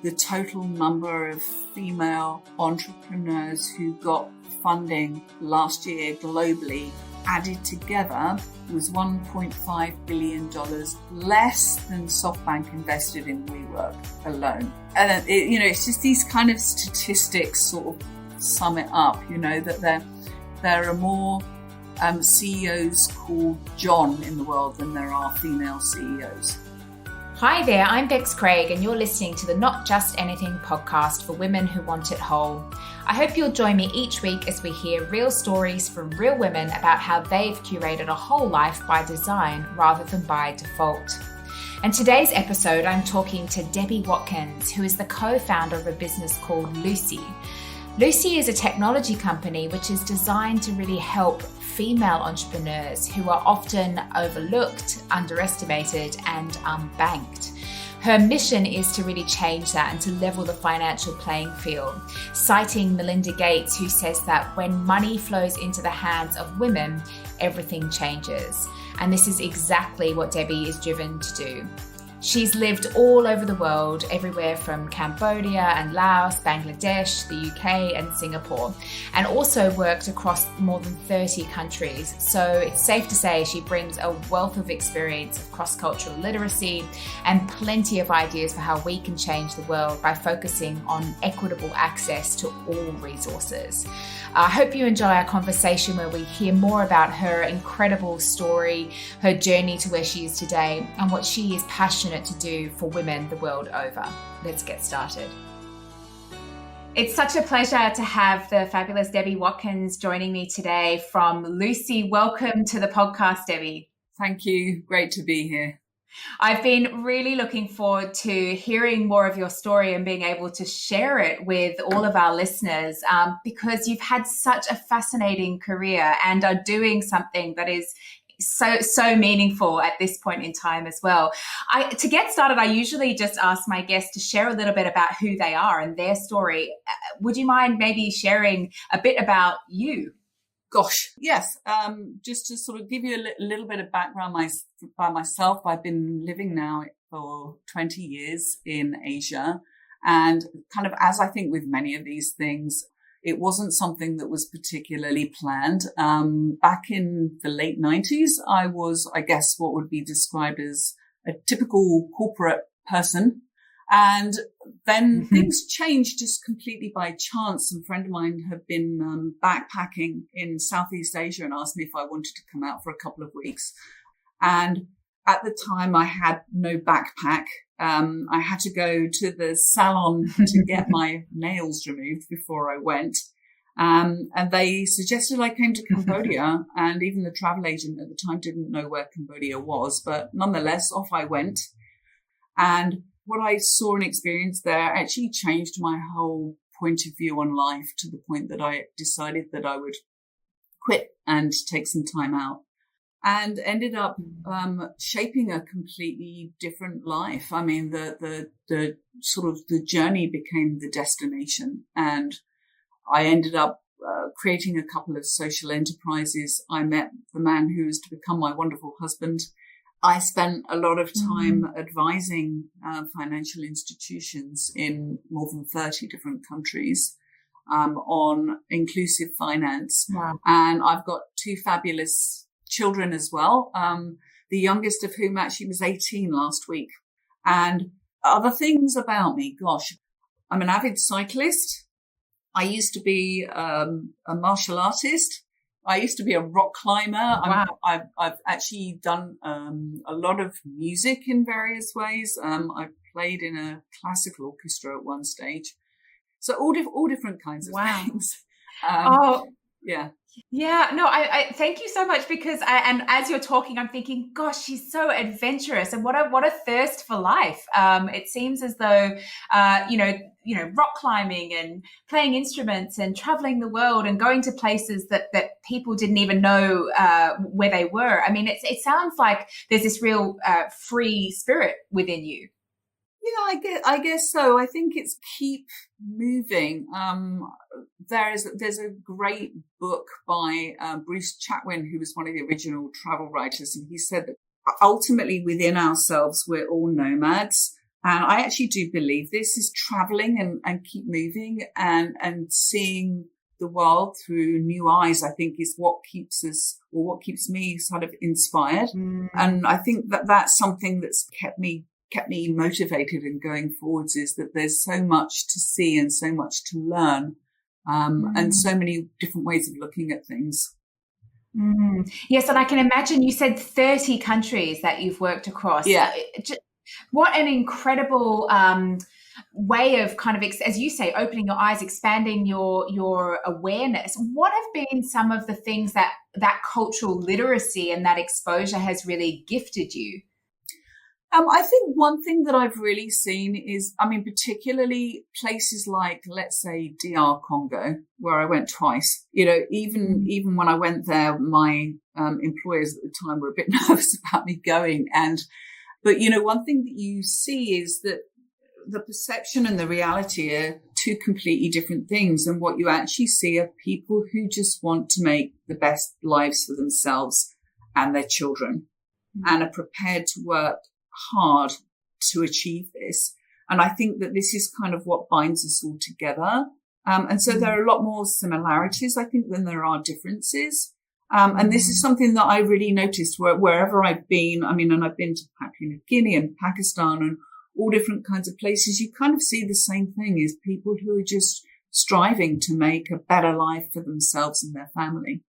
the total number of female entrepreneurs who got funding last year globally added together was $1.5 billion less than SoftBank invested in WeWork alone. And it's just these kind of statistics sort of sum it up, that there are more CEOs called John in the world than there are female CEOs. Hi there, I'm Bex Craig and you're listening to the Not Just Anything podcast for women who want it whole. I hope you'll join me each week as we hear real stories from real women about how they've curated a whole life by design rather than by default. And today's episode, I'm talking to Debbie Watkins, who is the co-founder of a business called Lucy. Lucy is a technology company which is designed to really help female entrepreneurs who are often overlooked, underestimated, and unbanked. Her mission is to really change that and to level the financial playing field, citing Melinda Gates, who says that when money flows into the hands of women, everything changes. And this is exactly what Debbie is driven to do. She's lived all over the world, everywhere from Cambodia and Laos, Bangladesh, the UK and Singapore, and also worked across more than 30 countries. So it's safe to say she brings a wealth of experience of cross-cultural literacy and plenty of ideas for how we can change the world by focusing on equitable access to all resources. I hope you enjoy our conversation where we hear more about her incredible story, her journey to where she is today, and what she is passionate to do for women the world over. Let's get started. It's such a pleasure to have the fabulous Debbie Watkins joining me today from Lucy. Welcome to the podcast, Debbie. Thank you. Great to be here. I've been really looking forward to hearing more of your story and being able to share it with all of our listeners because you've had such a fascinating career and are doing something that is so meaningful at this point in time as well. To get started, I usually just ask my guests to share a little bit about who they are and their story. Would you mind maybe sharing a bit about you? Gosh, yes. Just to sort of give you a little bit of background by myself, I've been living now for 20 years in Asia. And kind of as I think with many of these things, it wasn't something that was particularly planned. Back in the late 90s, I was, I guess, what would be described as a typical corporate person. And then things changed just completely by chance. A friend of mine had been backpacking in Southeast Asia and asked me if I wanted to come out for a couple of weeks. And at the time, I had no backpack. I had to go to the salon to get my nails removed before I went. And they suggested I came to Cambodia. And even the travel agent at the time didn't know where Cambodia was. But nonetheless, off I went. And what I saw and experienced there actually changed my whole point of view on life to the point that I decided that I would quit and take some time out and ended up shaping a completely different life. I mean, the sort of the journey became the destination, and I ended up creating a couple of social enterprises. I met the man who was to become my wonderful husband. I spent a lot of time advising financial institutions in more than 30 different countries on inclusive finance. Wow. And I've got two fabulous children as well, the youngest of whom actually was 18 last week. And other things about me, gosh, I'm an avid cyclist. I used to be a martial artist. I used to be a rock climber. Wow. I've actually done a lot of music in various ways. I played in a classical orchestra at one stage. So all different kinds of things. Yeah. Yeah, no, I thank you so much because and as you're talking, I'm thinking, gosh, she's so adventurous and what a thirst for life. It seems as though, rock climbing and playing instruments and traveling the world and going to places that people didn't even know where they were. I mean, it sounds like there's this real free spirit within you. Yeah, I guess so. I think it's keep moving. There's a great book by Bruce Chatwin, who was one of the original travel writers, and he said that ultimately within ourselves we're all nomads. And I actually do believe this is traveling and keep moving and seeing the world through new eyes, I think, is what keeps us, or what keeps me sort of inspired. And I think that that's something that's kept me motivated in going forwards, is that there's so much to see and so much to learn, and so many different ways of looking at things. Yes, and I can imagine you said 30 countries that you've worked across. Yeah. What an incredible way of kind of, as you say, opening your eyes, expanding your awareness. What have been some of the things that cultural literacy and that exposure has really gifted you? I think one thing that I've really seen is, particularly places like, let's say, DR Congo, where I went twice. Even when I went there, my employers at the time were a bit nervous about me going. But one thing that you see is that the perception and the reality are two completely different things. And what you actually see are people who just want to make the best lives for themselves and their children, and are prepared to work hard to achieve this. And I think that this is kind of what binds us all together. And so there are a lot more similarities, I think, than there are differences. And this is something that I really noticed wherever I've been. And I've been to Papua New Guinea and Pakistan and all different kinds of places. You kind of see the same thing, is people who are just striving to make a better life for themselves and their family.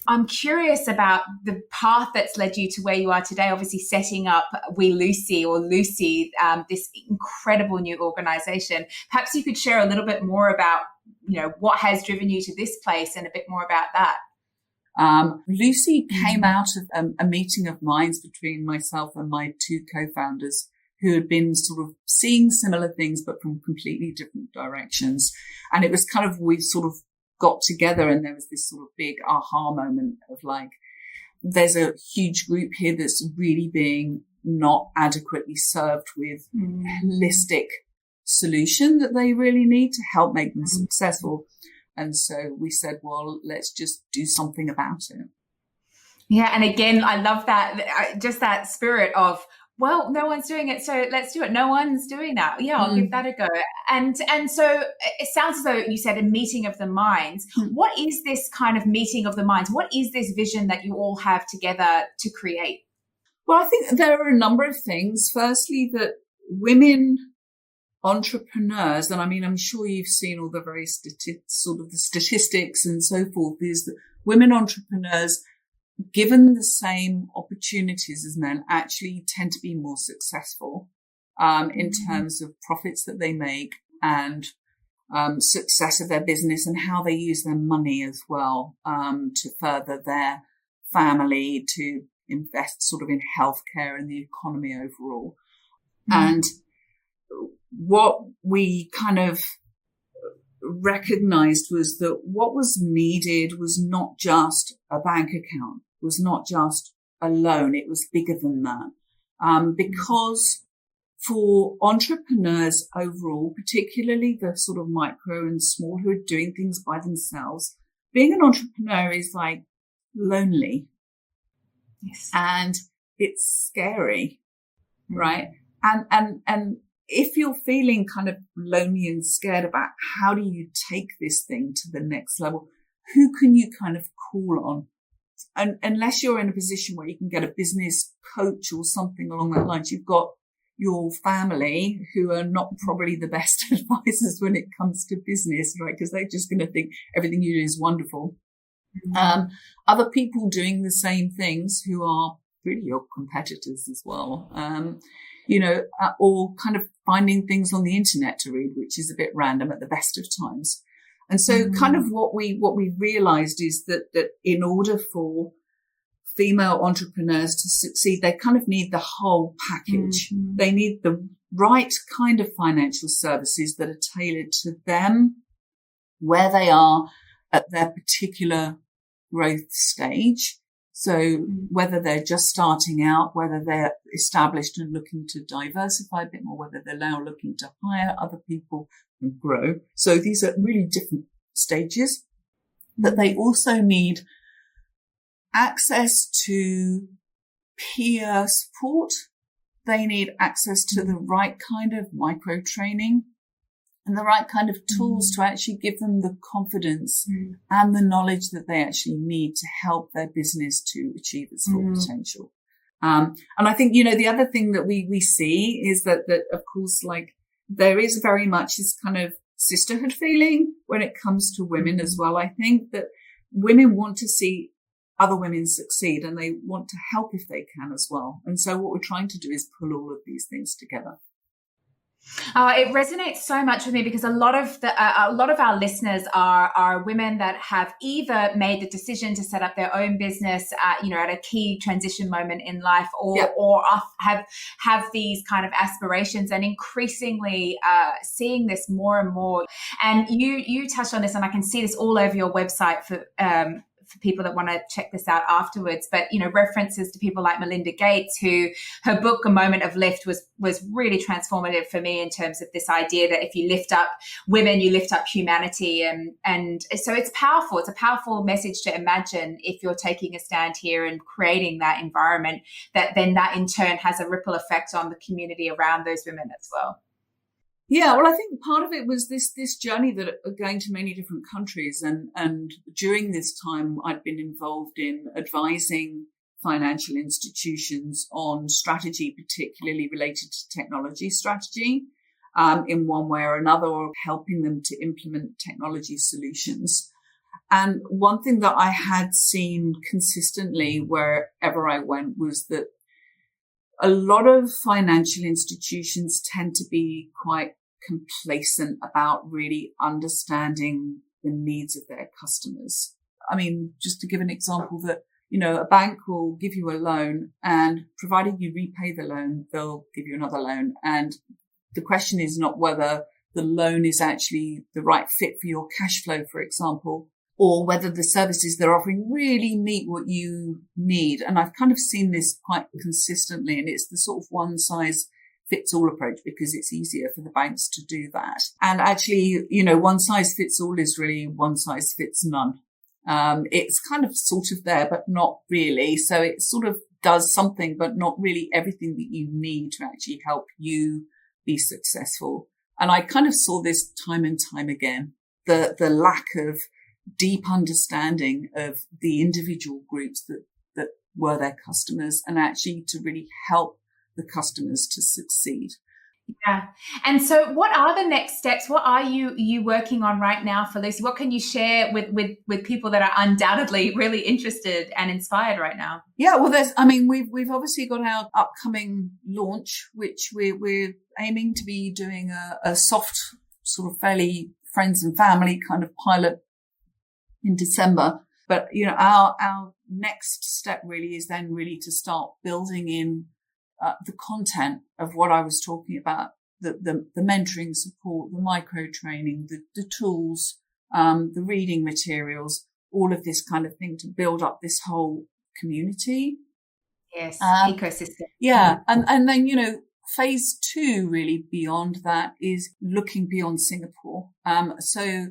I'm curious about the path that's led you to where you are today, obviously setting up We Lucy, or Lucy, this incredible new organization. Perhaps you could share a little bit more about, what has driven you to this place, and a bit more about that. Lucy came out of a meeting of minds between myself and my two co-founders, who had been sort of seeing similar things, but from completely different directions. And it was kind of, we sort of got together, and there was this sort of big aha moment of like, there's a huge group here that's really being not adequately served with holistic solution that they really need to help make them successful. And so we said, well, let's just do something about it. Yeah. And again, I love that, just that spirit of, well, no one's doing it, so let's do it. No one's doing that. Yeah, I'll give that a go. And so it sounds as though you said a meeting of the minds. What is this kind of meeting of the minds? What is this vision that you all have together to create? Well, I think there are a number of things. Firstly, that women entrepreneurs, and I'm sure you've seen all the very the statistics and so forth, is that women entrepreneurs, given the same opportunities as men, actually tend to be more successful in terms of profits that they make, and success of their business, and how they use their money as well, to further their family, to invest sort of in healthcare and the economy overall. And what we kind of recognized was that what was needed was not just a bank account, was not just a loan. It was bigger than that. Because for entrepreneurs overall, particularly the sort of micro and small who are doing things by themselves, being an entrepreneur is like lonely. Yes. And it's scary, right? And if you're feeling kind of lonely and scared about how do you take this thing to the next level, who can you kind of call on? And unless you're in a position where you can get a business coach or something along that lines, you've got your family, who are not probably the best advisors when it comes to business, right? Because they're just going to think everything you do is wonderful. Other people doing the same things who are really your competitors as well. Or kind of finding things on the internet to read, which is a bit random at the best of times. And so kind of what we realized is that in order for female entrepreneurs to succeed, they kind of need the whole package. They need the right kind of financial services that are tailored to them, where they are at their particular growth stage. So whether they're just starting out, whether they're established and looking to diversify a bit more, whether they're now looking to hire other people and grow. So these are really different stages. But they also need access to peer support, they need access to the right kind of micro training and the right kind of tools to actually give them the confidence and the knowledge that they actually need to help their business to achieve its full potential. And I think, the other thing that we see is that of course, like, there is very much this kind of sisterhood feeling when it comes to women as well. I think that women want to see other women succeed and they want to help if they can as well. And so what we're trying to do is pull all of these things together. It resonates so much with me because a lot of our listeners are women that have either made the decision to set up their own business, at a key transition moment in life, or have these kind of aspirations, and increasingly seeing this more and more. And you touched on this, and I can see this all over your website for people that want to check this out afterwards, but references to people like Melinda Gates, who her book A Moment of Lift was really transformative for me in terms of this idea that if you lift up women, you lift up humanity, and so it's powerful. It's a powerful message to imagine if you're taking a stand here and creating that environment, that then that in turn has a ripple effect on the community around those women as well. Yeah, well, I think part of it was this journey that going to many different countries. And during this time, I'd been involved in advising financial institutions on strategy, particularly related to technology strategy, in one way or another, or helping them to implement technology solutions. And one thing that I had seen consistently wherever I went was that a lot of financial institutions tend to be quite complacent about really understanding the needs of their customers. I mean, just to give an example, that, a bank will give you a loan, and provided you repay the loan, they'll give you another loan. And the question is not whether the loan is actually the right fit for your cash flow, for example, or whether the services they're offering really meet what you need. And I've kind of seen this quite consistently, and it's the sort of one size fits all approach because it's easier for the banks to do that. And actually, one size fits all is really one size fits none. It's kind of sort of there, but not really. So it sort of does something, but not really everything that you need to actually help you be successful. And I kind of saw this time and time again, the lack of deep understanding of the individual groups that were their customers, and actually to really help the customers to succeed. Yeah. And so what are the next steps? What are you working on right now for Lucy? What can you share with people that are undoubtedly really interested and inspired right now? Yeah, well, we've obviously got our upcoming launch, which we're aiming to be doing a soft, sort of fairly friends and family kind of pilot in December. But, our next step really is then really to start building in the content of what I was talking about, the mentoring support, the micro training, the tools, the reading materials, all of this kind of thing to build up this whole community. Yes, ecosystem. Yeah. And then, phase 2 really beyond that is looking beyond Singapore. So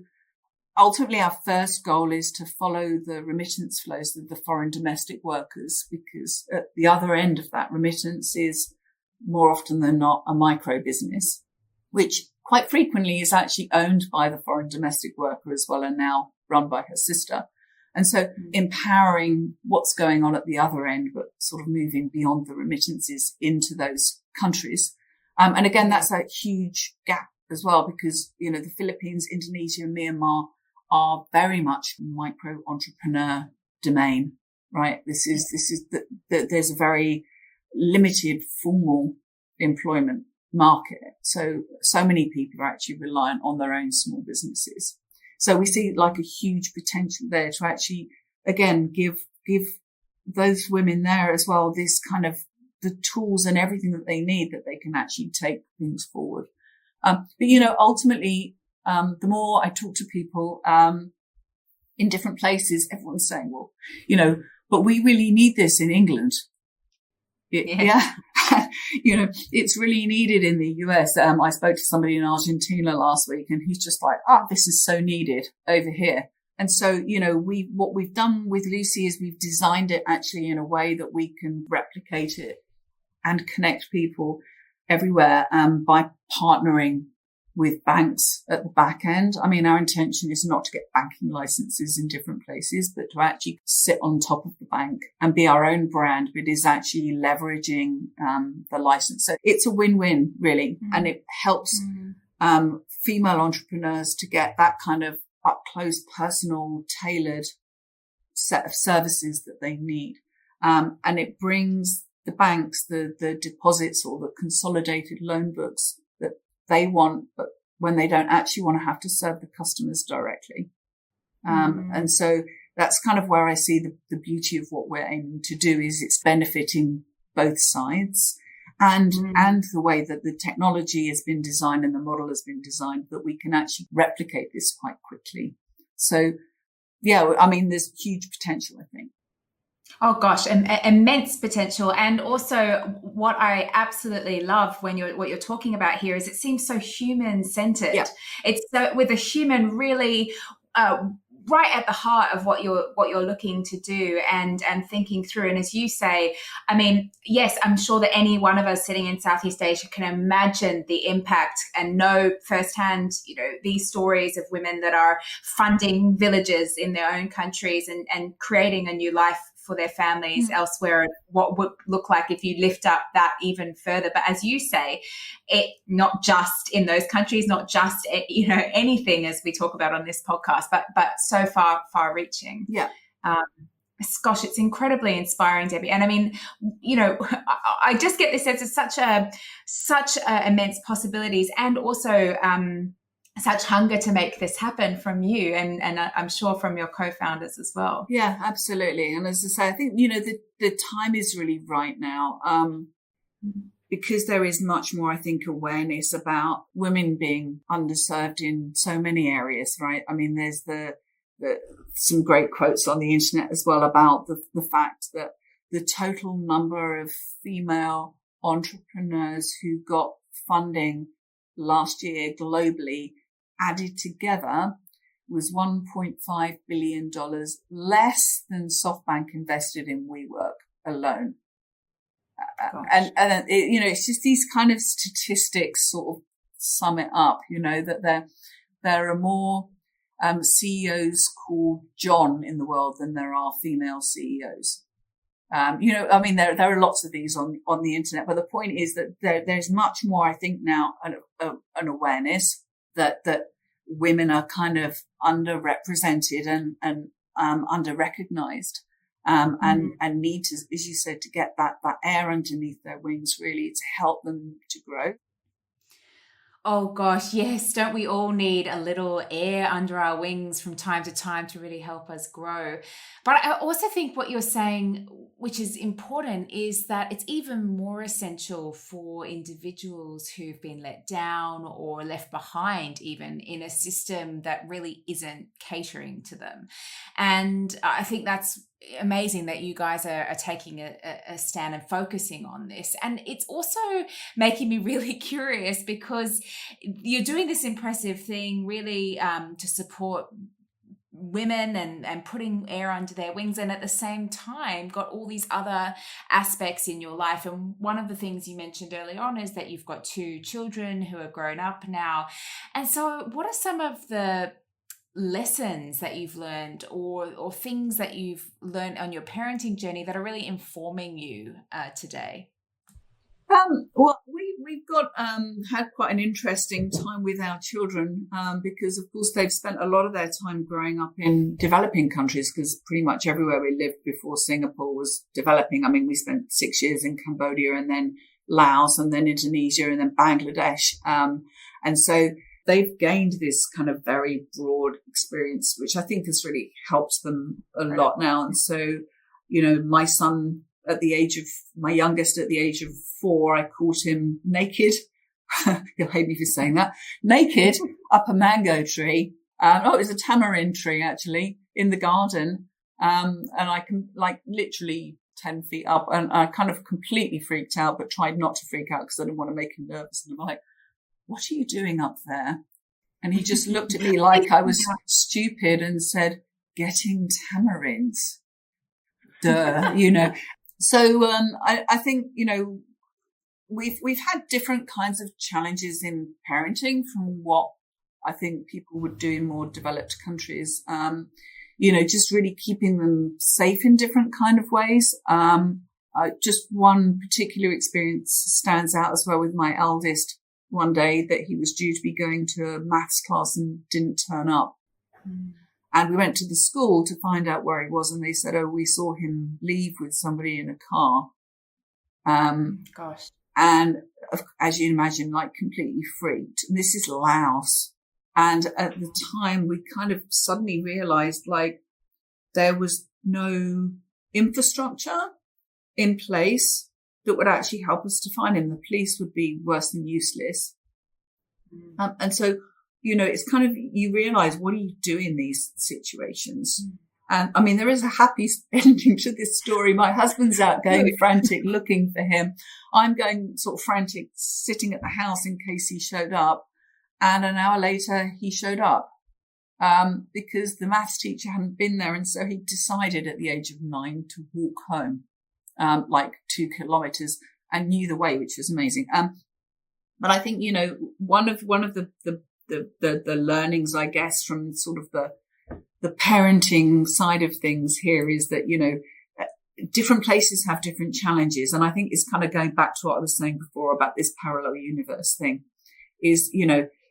ultimately, our first goal is to follow the remittance flows of the foreign domestic workers, because at the other end of that remittance is more often than not a micro business, which quite frequently is actually owned by the foreign domestic worker as well, and now run by her sister. And so empowering what's going on at the other end, but sort of moving beyond the remittances into those countries. And again, that's a huge gap as well, because, the Philippines, Indonesia, and Myanmar are very much micro entrepreneur domain, right? This is there's a very limited formal employment market. So many people are actually reliant on their own small businesses. So we see like a huge potential there to actually, again, give those women there as well, this kind of the tools and everything that they need that they can actually take things forward. But, ultimately, the more I talk to people in different places, everyone's saying, well, but we really need this in England. Yeah. It's really needed in the US. I spoke to somebody in Argentina last week, and he's just like, this is so needed over here. And so, what we've done with Lucy is we've designed it actually in a way that we can replicate it and connect people everywhere by partnering with banks at the back end. I mean, our intention is not to get banking licenses in different places, but to actually sit on top of the bank and be our own brand, but is actually leveraging the license. So it's a win-win, really. Mm-hmm. And it helps female entrepreneurs to get that kind of up-close, personal, tailored set of services that they need. And it brings the banks the deposits or the consolidated loan books that they want, but when they don't actually want to have to serve the customers directly. And so that's kind of where I see the beauty of what we're aiming to do is it's benefiting both sides and the way that the technology has been designed and the model has been designed that we can actually replicate this quite quickly. So yeah, I mean, there's huge potential, I think. Oh gosh, immense potential. And also what I absolutely love what you're talking about here is it seems so human centered. Yeah. It's with a human really right at the heart of what you're looking to do and thinking through. And as you say, I mean, yes, I'm sure that any one of us sitting in Southeast Asia can imagine the impact and know firsthand, these stories of women that are funding villages in their own countries and creating a new life for their families elsewhere, and what would look like if you lift up that even further. But as you say, it not just in those countries, not just anything as we talk about on this podcast, but so far reaching. Yeah. Gosh, it's incredibly inspiring, Debbie. And I mean, I just get this sense of such immense possibilities, and also such hunger to make this happen from you and I'm sure from your co-founders as well. Yeah, absolutely. And as I say, I think, the time is really right now because there is much more, I think, awareness about women being underserved in so many areas, right? I mean, there's some great quotes on the internet as well about the fact that the total number of female entrepreneurs who got funding last year globally added together was $1.5 billion less than SoftBank invested in WeWork alone. And it's just these kind of statistics sort of sum it up, that there are more CEOs called John in the world than there are female CEOs. I mean, there are lots of these on the internet, but the point is that there's much more, I think now, an awareness that women are kind of underrepresented and under-recognized, and need to, as you said, to get that air underneath their wings, really, to help them to grow. Oh gosh, yes. Don't we all need a little air under our wings from time to time to really help us grow? But I also think what you're saying, which is important, is that it's even more essential for individuals who've been let down or left behind, even in a system that really isn't catering to them. And I think that's amazing that you guys are taking a stand and focusing on this. And it's also making me really curious because you're doing this impressive thing really to support women and putting air under their wings, and at the same time got all these other aspects in your life. And one of the things you mentioned early on is that you've got 2 children who are grown up now. And so what are some of the lessons that you've learned or things that you've learned on your parenting journey that are really informing you today? Well, we've got had quite an interesting time with our children because, of course, they've spent a lot of their time growing up in developing countries, because pretty much everywhere we lived before Singapore was developing. I mean, we spent 6 years in Cambodia and then Laos and then Indonesia and then Bangladesh. And so they've gained this kind of very broad experience, which I think has really helped them a lot now. And so, my son, my youngest at the age of 4, I caught him naked. You'll hate me for saying that. Naked up a mango tree. It was a tamarind tree actually in the garden. And I can literally 10 feet up, and I kind of completely freaked out, but tried not to freak out because I didn't want to make him nervous. And I'm like, what are you doing up there? And he just looked at me like I was stupid and said, getting tamarinds. Duh, So I think, we've had different kinds of challenges in parenting from what I think people would do in more developed countries. Just really keeping them safe in different kind of ways. Just one particular experience stands out as well with my eldest. One day that he was due to be going to a maths class and didn't turn up. And we went to the school to find out where he was, and they said, we saw him leave with somebody in a car. Gosh. And as you imagine, like completely freaked. And this is Laos. And at the time we kind of suddenly realized like there was no infrastructure in place that would actually help us to find him. The police would be worse than useless. And so, it's kind of, you realize, what do you do in these situations? And I mean, there is a happy ending to this story. My husband's out going frantic, looking for him. I'm going sort of frantic, sitting at the house in case he showed up. And an hour later, he showed up, because the maths teacher hadn't been there. And so he decided at the age of 9 to walk home. Like 2 kilometers, and knew the way, which was amazing. But I think, one of the learnings, I guess, from sort of the parenting side of things here is that, different places have different challenges. And I think it's kind of going back to what I was saying before about this parallel universe thing is,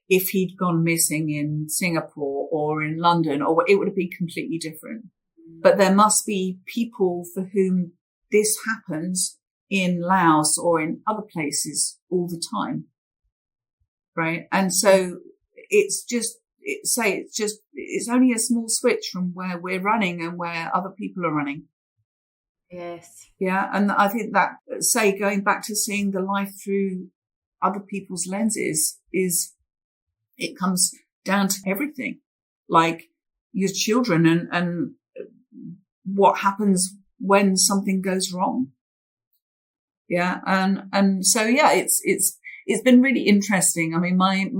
if he'd gone missing in Singapore or in London, or it would be completely different. But there must be people for whom this happens in Laos or in other places all the time. Right. And so it's only a small switch from where we're running and where other people are running. Yes. Yeah. And I think that, going back to seeing the life through other people's lenses it comes down to everything, like your children and what happens when something goes wrong. Yeah. And so, yeah, it's been really interesting. I mean, my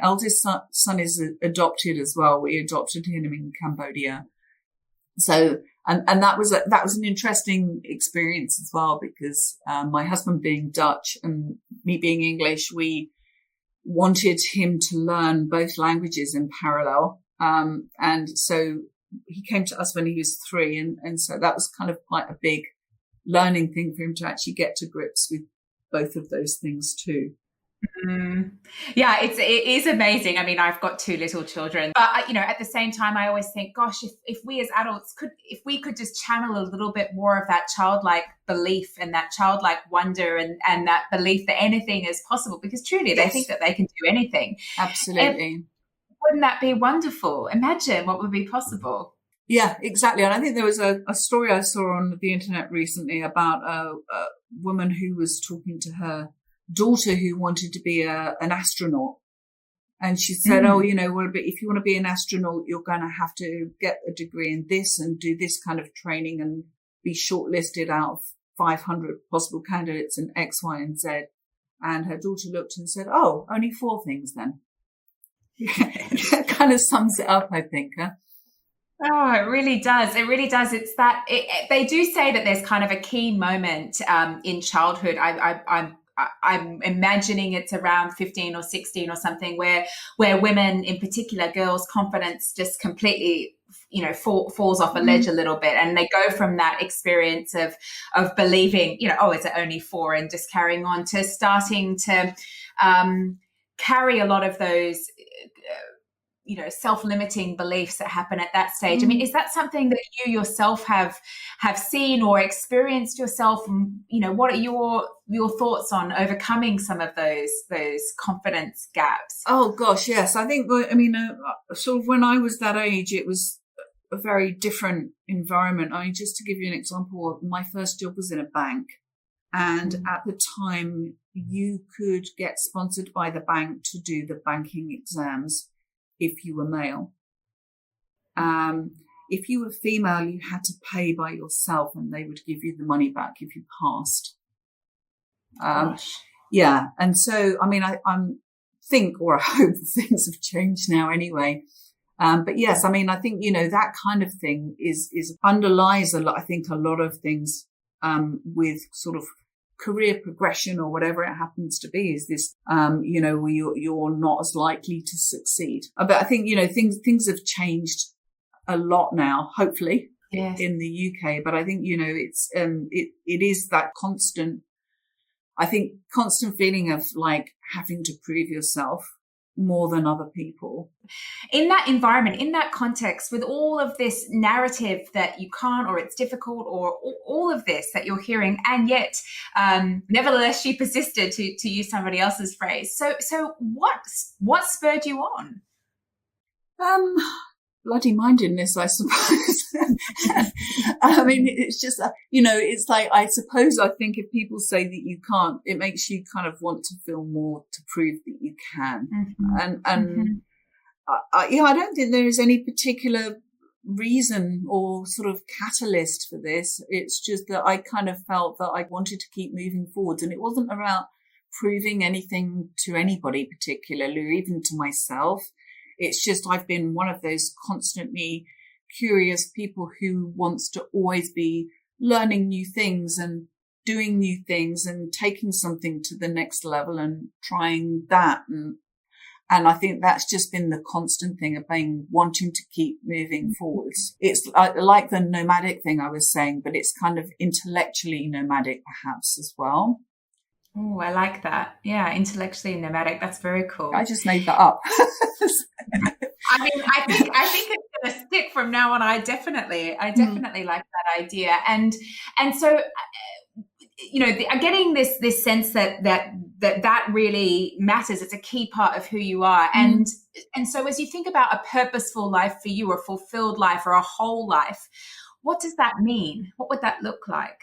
eldest son is adopted as well. We adopted him in Cambodia. So, and that was an interesting experience as well, because, my husband being Dutch and me being English, we wanted him to learn both languages in parallel. And so he came to us when he was 3. And so that was kind of quite a big learning thing for him to actually get to grips with both of those things too. Yeah, it is amazing. I mean, I've got 2 little children, but at the same time, I always think, gosh, if we as adults if we could just channel a little bit more of that childlike belief and that childlike wonder and that belief that anything is possible, because truly they think that they can do anything. Absolutely. And wouldn't that be wonderful? Imagine what would be possible. Yeah, exactly. And I think there was a story I saw on the internet recently about a woman who was talking to her daughter who wanted to be an astronaut. And she said, but if you want to be an astronaut, you're going to have to get a degree in this and do this kind of training and be shortlisted out of 500 possible candidates in X, Y, and Z. And her daughter looked and said, only 4 things then. That kind of sums it up, I think. Huh? Oh, it really does. It really does. It's that they do say that there's kind of a key moment in childhood. I'm imagining it's around 15 or 16 or something where women, in particular girls, confidence just completely falls off a ledge a little bit, and they go from that experience of believing is it only 4 and just carrying on to starting to carry a lot of those self-limiting beliefs that happen at that stage. I mean, is that something that you yourself have seen or experienced yourself? What are your thoughts on overcoming some of those confidence gaps? Oh gosh, yes. I think, sort of when I was that age, it was a very different environment. I mean, just to give you an example, my first job was in a bank. And at the time, you could get sponsored by the bank to do the banking exams if you were male. If you were female, you had to pay by yourself and they would give you the money back if you passed. Yeah. And so, I mean, I think, or I hope things have changed now anyway. But yes, I mean, I think, that kind of thing is underlies a lot of things, with sort of career progression or whatever it happens to be is this, where you're not as likely to succeed. But I think, things have changed a lot now, hopefully. Yes. In the UK, but I think, it's, it is that constant feeling of like having to prove yourself more than other people. In that environment, in that context, with all of this narrative that you can't, or it's difficult, or all of this that you're hearing, and yet, nevertheless, she persisted, to use somebody else's phrase. So what spurred you on? Bloody mindedness, I suppose. I mean, it's just, it's like, I think if people say that you can't, it makes you kind of want to feel more to prove that you can. Mm-hmm. And I don't think there is any particular reason or sort of catalyst for this. It's just that I kind of felt that I wanted to keep moving forward, and it wasn't about proving anything to anybody particularly, or even to myself. It's just I've been one of those constantly curious people who wants to always be learning new things and doing new things and taking something to the next level and trying that. And I think that's just been the constant thing of wanting to keep moving forwards. It's like the nomadic thing I was saying, but it's kind of intellectually nomadic perhaps as well. Oh, I like that. Yeah, intellectually nomadic. That's very cool. I just made that up. I mean, I think it's going to stick from now on. I definitely like that idea. And so, getting this sense that really matters. It's a key part of who you are. And so as you think about a purposeful life for you, or a fulfilled life, or a whole life, what does that mean? What would that look like?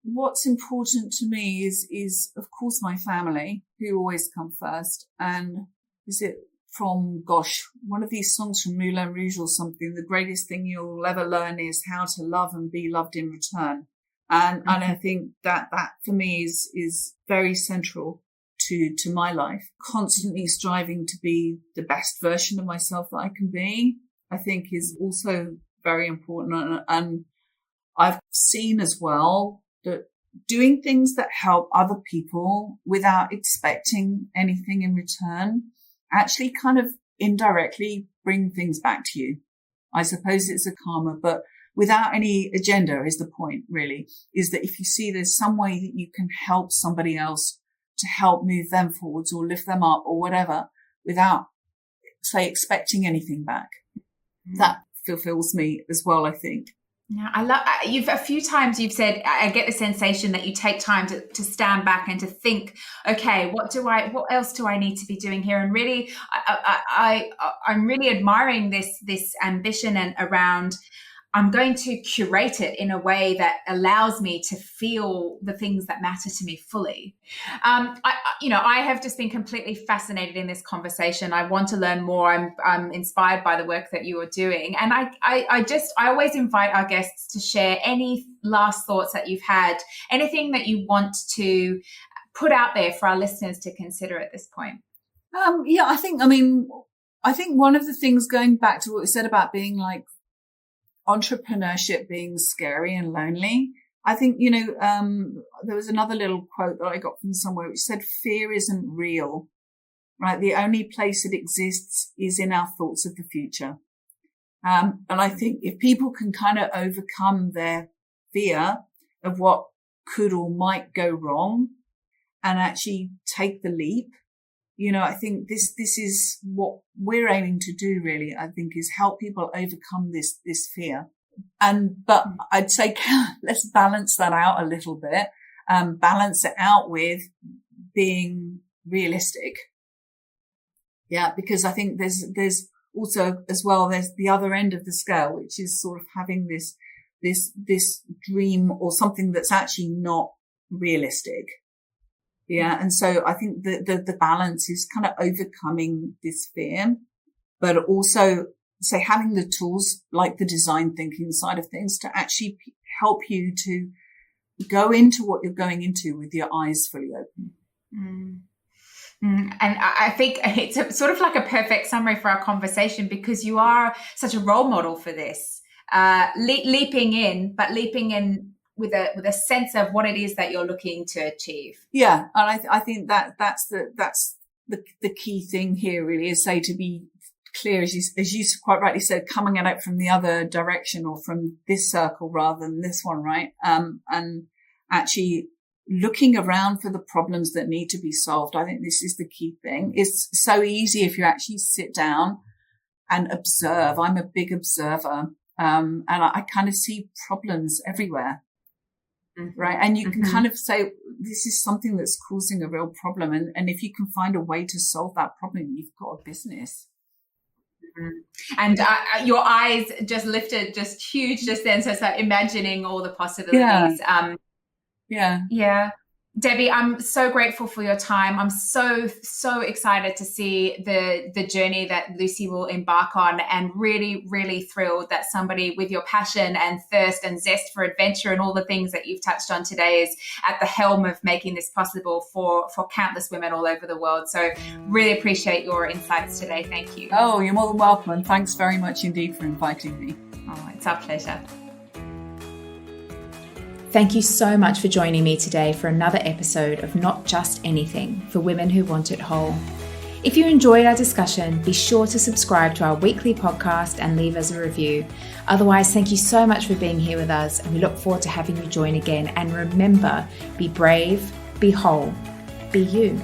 What's important to me is of course my family, who always come first. And is it from, one of these songs from Moulin Rouge or something, the greatest thing you'll ever learn is how to love and be loved in return. And I think that for me is very central to my life. Constantly striving to be the best version of myself that I can be, I think is also very important. And I've seen as well that doing things that help other people without expecting anything in return actually kind of indirectly bring things back to you. I suppose it's a karma, but without any agenda is the point, really, is that if you see there's some way that you can help somebody else to help move them forwards or lift them up or whatever without, say, expecting anything back, that fulfills me as well, I think. Yeah, I love a few times you've said, I get the sensation that you take time to stand back and to think, okay, what else do I need to be doing here? And really, I'm really admiring this ambition and around, I'm going to curate it in a way that allows me to feel the things that matter to me fully. I have just been completely fascinated in this conversation. I want to learn more. I'm inspired by the work that you are doing. And I always invite our guests to share any last thoughts that you've had, anything that you want to put out there for our listeners to consider at this point. I think one of the things, going back to what we said about being like, entrepreneurship being scary and lonely. I think, there was another little quote that I got from somewhere which said, fear isn't real, right? The only place it exists is in our thoughts of the future. And I think if people can kind of overcome their fear of what could or might go wrong and actually take the leap, I think this is what we're aiming to do, really, I think, is help people overcome this fear. But I'd say let's balance that out a little bit, balance it out with being realistic. Yeah, because I think there's also as well, there's the other end of the scale, which is sort of having this dream or something that's actually not realistic. Yeah. And so I think the balance is kind of overcoming this fear, but also say having the tools like the design thinking side of things to actually help you to go into what you're going into with your eyes fully open. And I think it's sort of like a perfect summary for our conversation, because you are such a role model for this. leaping in with a sense of what it is that you're looking to achieve. Yeah, and I think that's the key thing here really, is to be clear, as you quite rightly said, coming at it from the other direction or from this circle rather than this one, right? And actually looking around for the problems that need to be solved. I think this is the key thing. It's so easy if you actually sit down and observe. I'm a big observer, and I kind of see problems everywhere, right? And you can kind of say, this is something that's causing a real problem. And if you can find a way to solve that problem, you've got a business. And your eyes just lifted just huge just then. So imagining all the possibilities. Yeah. Debbie, I'm so grateful for your time. I'm so excited to see the journey that Lucy will embark on, and really, really thrilled that somebody with your passion and thirst and zest for adventure and all the things that you've touched on today is at the helm of making this possible for countless women all over the world. So really appreciate your insights today. Thank you. Oh, you're more than welcome. And thanks very much indeed for inviting me. Oh, it's our pleasure. Thank you so much for joining me today for another episode of Not Just Anything for Women Who Want It Whole. If you enjoyed our discussion, be sure to subscribe to our weekly podcast and leave us a review. Otherwise, thank you so much for being here with us, and we look forward to having you join again. And remember, be brave, be whole, be you.